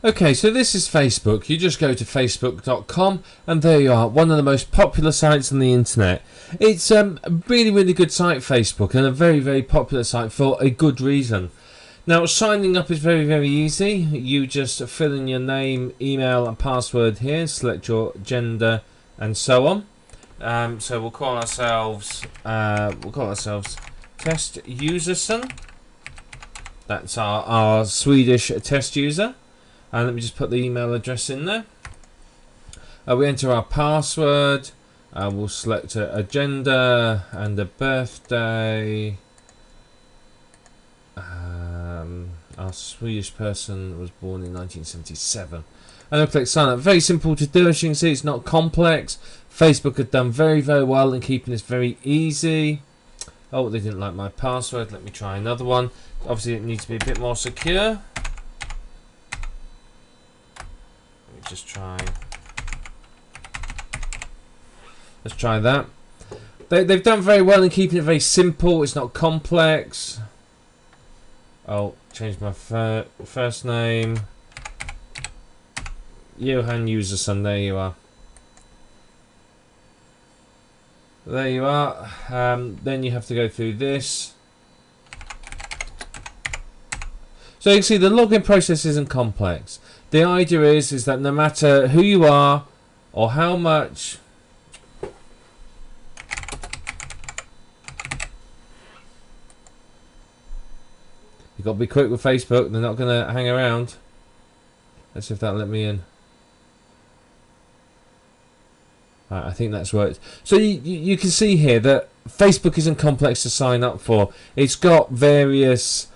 Okay, so this is Facebook. You just go to facebook.com and there you are, one of the most popular sites on the internet. It's a really good site, Facebook, and a very popular site for a good reason. Now, signing up is very easy. You just fill in your name, email and password here, select your gender and so on. So we'll call ourselves Test Userson. That's our Swedish test user. And let me just put the email address in there. We enter our password. We'll select a gender and a birthday. Our Swedish person was born in 1977. And I'll click sign up. Very simple to do, as you can see. It's not complex. Facebook have done very well in keeping this very easy. Oh, they didn't like my password. Let me try another one. Obviously, it needs to be a bit more secure. Just try. Let's try that. They've done very well in keeping it very simple. It's not complex. I'll change my first name. Johan Userson. There you are. There you are. Then you have to go through this. So you can see the login process isn't complex. The idea is that no matter who you are or how much you've got to be quick with Facebook. They're not going to hang around. Let's see if that'll let me in. Right, I think that's worked. So you can see here that Facebook isn't complex to sign up for. It's got various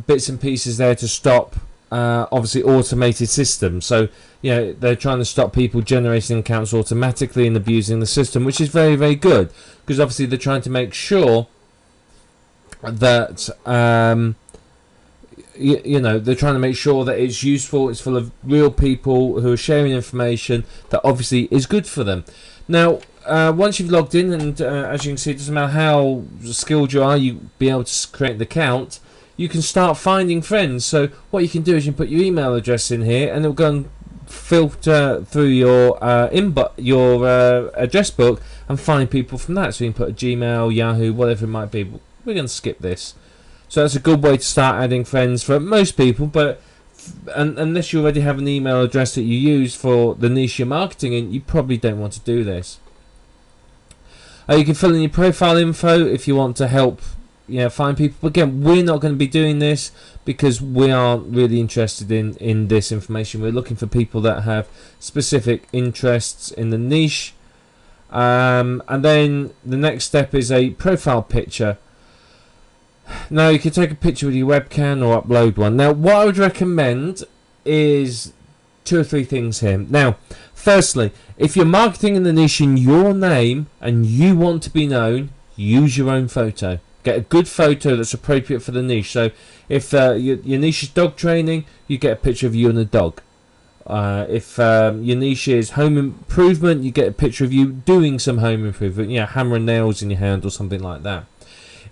bits and pieces there to stop obviously automated systems. So you know, they're trying to stop people generating accounts automatically and abusing the system, which is very good, because obviously they're trying to make sure that you know, they're trying to make sure that it's useful, it's full of real people who are sharing information that obviously is good for them. Now once you've logged in, and as you can see, it doesn't matter how skilled you are, you be able to create an account. You can start finding friends. So what you can do is you can put your email address in here, and it'll go and filter through your address book and find people from that. So you can put a Gmail, Yahoo, whatever it might be. We're going to skip this. So that's a good way to start adding friends for most people, but unless you already have an email address that you use for the niche you're marketing in, you probably don't want to do this. You can fill in your profile info if you want to help, you know, find people. But again, we're not going to be doing this because we aren't really interested in this information. We're looking for people that have specific interests in the niche. And then the next step is a profile picture. Now you can take a picture with your webcam or upload one. Now what I would recommend is 2 or 3 things here. Now firstly, if you're marketing in the niche in your name and you want to be known, use your own photo. Get a good photo that's appropriate for the niche. So if your niche is dog training, you get a picture of you and a dog. If your niche is home improvement, you get a picture of you doing some home improvement, you know, hammering nails in your hand or something like that.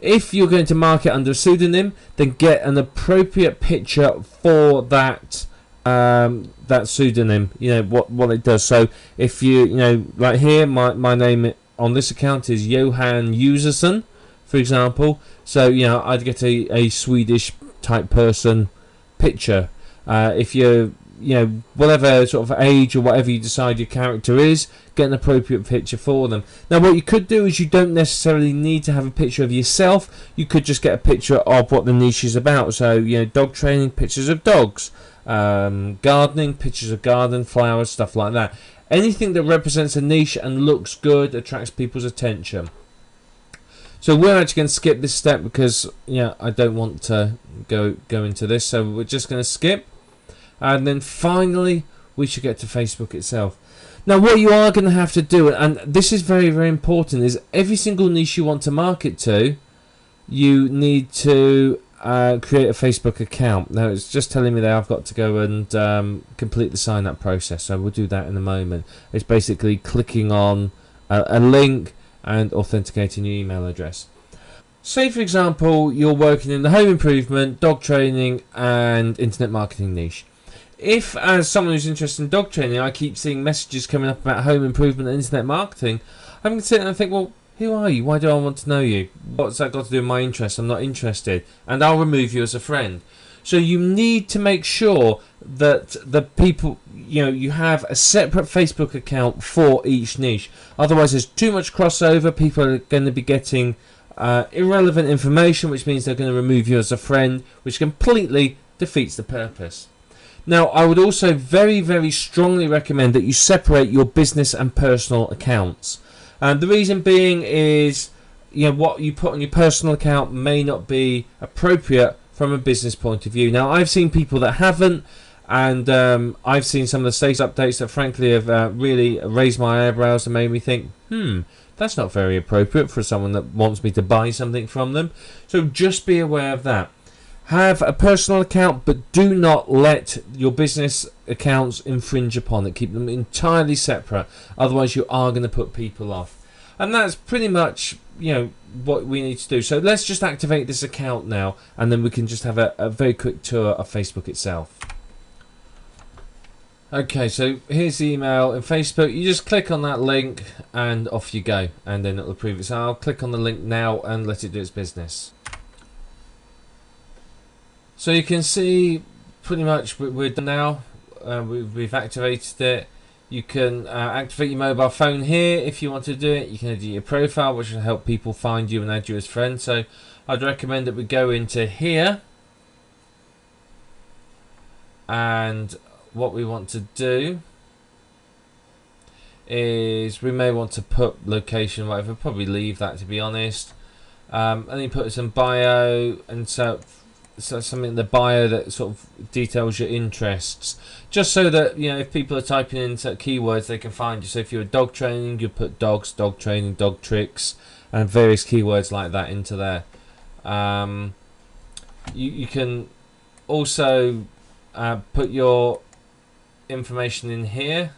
If you're going to market under a pseudonym, then get an appropriate picture for that that pseudonym. You know what it does. So if you know, like here, my name on this account is Johan Userson, for example. So you know, I'd get a Swedish type person picture. If you're, you know, whatever sort of age or whatever you decide your character is, get an appropriate picture for them. Now what you could do is you don't necessarily need to have a picture of yourself. You could just get a picture of what the niche is about. So you know, dog training, pictures of dogs, gardening, pictures of garden, flowers, stuff like that. Anything that represents a niche and looks good attracts people's attention. So we're actually going to skip this step because, yeah, I don't want to go into this. So we're just going to skip. And then finally, we should get to Facebook itself. Now, what you are going to have to do, and this is very important, is every single niche you want to market to, you need to create a Facebook account. Now, it's just telling me that I've got to go and complete the sign-up process. So we'll do that in a moment. It's basically clicking on a link and authenticating your email address. Say, for example, you're working in the home improvement, dog training, and internet marketing niche. If, as someone who's interested in dog training, I keep seeing messages coming up about home improvement and internet marketing, I'm going to sit there and think, well, who are you? Why do I want to know you? What's that got to do with my interest? I'm not interested. And I'll remove you as a friend. So you need to make sure that the people, you have a separate Facebook account for each niche. Otherwise, there's too much crossover. People are going to be getting irrelevant information, which means they're going to remove you as a friend, which completely defeats the purpose. Now, I would also very, very strongly recommend that you separate your business and personal accounts. And the reason being is, what you put on your personal account may not be appropriate from a business point of view. Now, I've seen people that haven't, and I've seen some of the status updates that frankly have really raised my eyebrows and made me think, that's not very appropriate for someone that wants me to buy something from them. So just be aware of that. Have a personal account, but do not let your business accounts infringe upon it. Keep them entirely separate. Otherwise, you are going to put people off. And that's pretty much, what we need to do. So let's just activate this account now, and then we can just have a very quick tour of Facebook itself. Okay, so here's the email in Facebook. You just click on that link, and off you go. And then it'll approve it. So I'll click on the link now and let it do its business. So you can see pretty much we're done now. We've activated it. You can activate your mobile phone here if you want to do it. You can edit your profile, which will help people find you and add you as friends. So I'd recommend that we go into here. And what we want to do is we may want to put location, whatever. Probably leave that, to be honest. And then put some bio, and so something in the bio that sort of details your interests, just so that if people are typing in certain keywords, they can find you. So if you're dog training, you put dogs, dog training, dog tricks, and various keywords like that into there. You can also put your information in here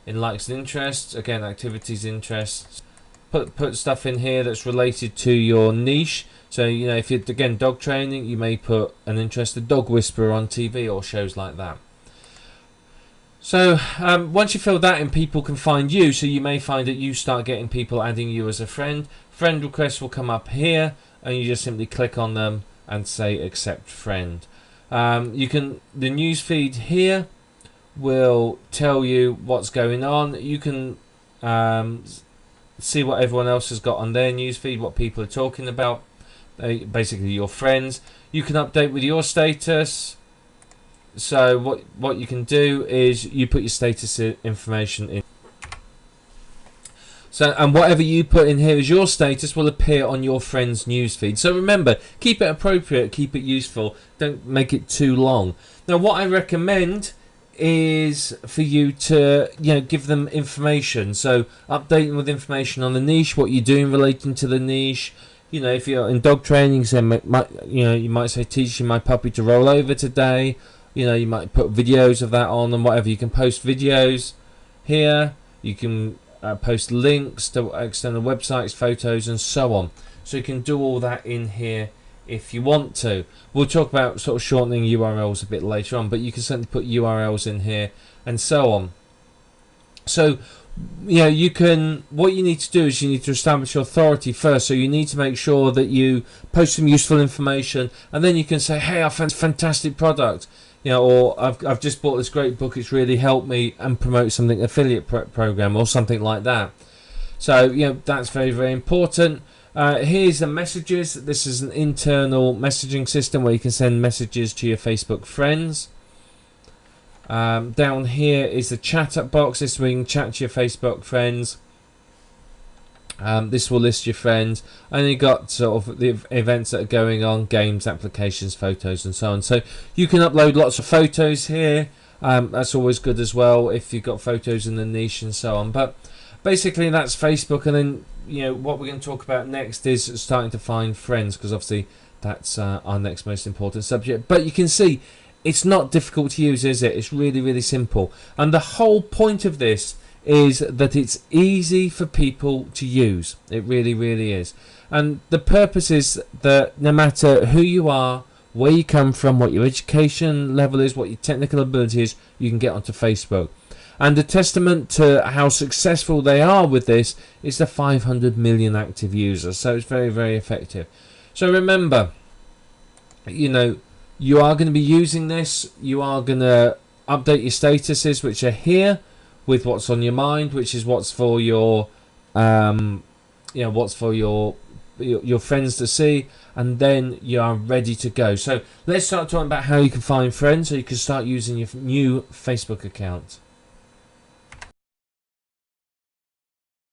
in likes and interests, again activities, interests. Put stuff in here that's related to your niche. So if you're again dog training, you may put an interested dog whisperer on TV or shows like that. So once you fill that in, people can find you. So you may find that you start getting people adding you as a friend. Friend requests will come up here, and you just simply click on them and say accept friend. The news feed here will tell you what's going on. You can see what everyone else has got on their newsfeed, what people are talking about, basically your friends. You can update with your status. So what you can do is you put your status information in. So, and whatever you put in here as your status will appear on your friend's newsfeed. So remember, keep it appropriate, keep it useful. Don't make it too long. Now, what I recommend is for you to give them information. So update them with information on the niche, what you're doing relating to the niche. If you're in dog training, so you might say teaching my puppy to roll over today. You might put videos of that on and whatever. You can post videos here. You can post links to external websites, photos, and so on. So you can do all that in here if you want to. We'll talk about sort of shortening URLs a bit later on, but you can certainly put URLs in here and so on. So you can, what you need to do is you need to establish your authority first. So you need to make sure that you post some useful information, and then you can say, hey, I found a fantastic product, or I've just bought this great book, it's really helped me, and promote something, affiliate program or something like that. So that's very, very important. Here's the messages. This is an internal messaging system where you can send messages to your Facebook friends. Down here is the chat up box. This is where you can chat to your Facebook friends. This will list your friends, and you got sort of the events that are going on, games, applications, photos, and so on. So you can upload lots of photos here. That's always good as well if you've got photos in the niche and so on. But basically that's Facebook, and then what we're going to talk about next is starting to find friends, because obviously that's our next most important subject. But you can see it's not difficult to use, is it? It's really, really simple. And the whole point of this is that it's easy for people to use. It really, really is. And the purpose is that no matter who you are, where you come from, what your education level is, what your technical ability is, you can get onto Facebook. And a testament to how successful they are with this is the 500 million active users. So it's very, very effective. So remember, you know, you are going to be using this. You are going to update your statuses, which are here, with what's on your mind, which is what's for your, what's for your friends to see, and then you are ready to go. So let's start talking about how you can find friends, so you can start using your new Facebook account.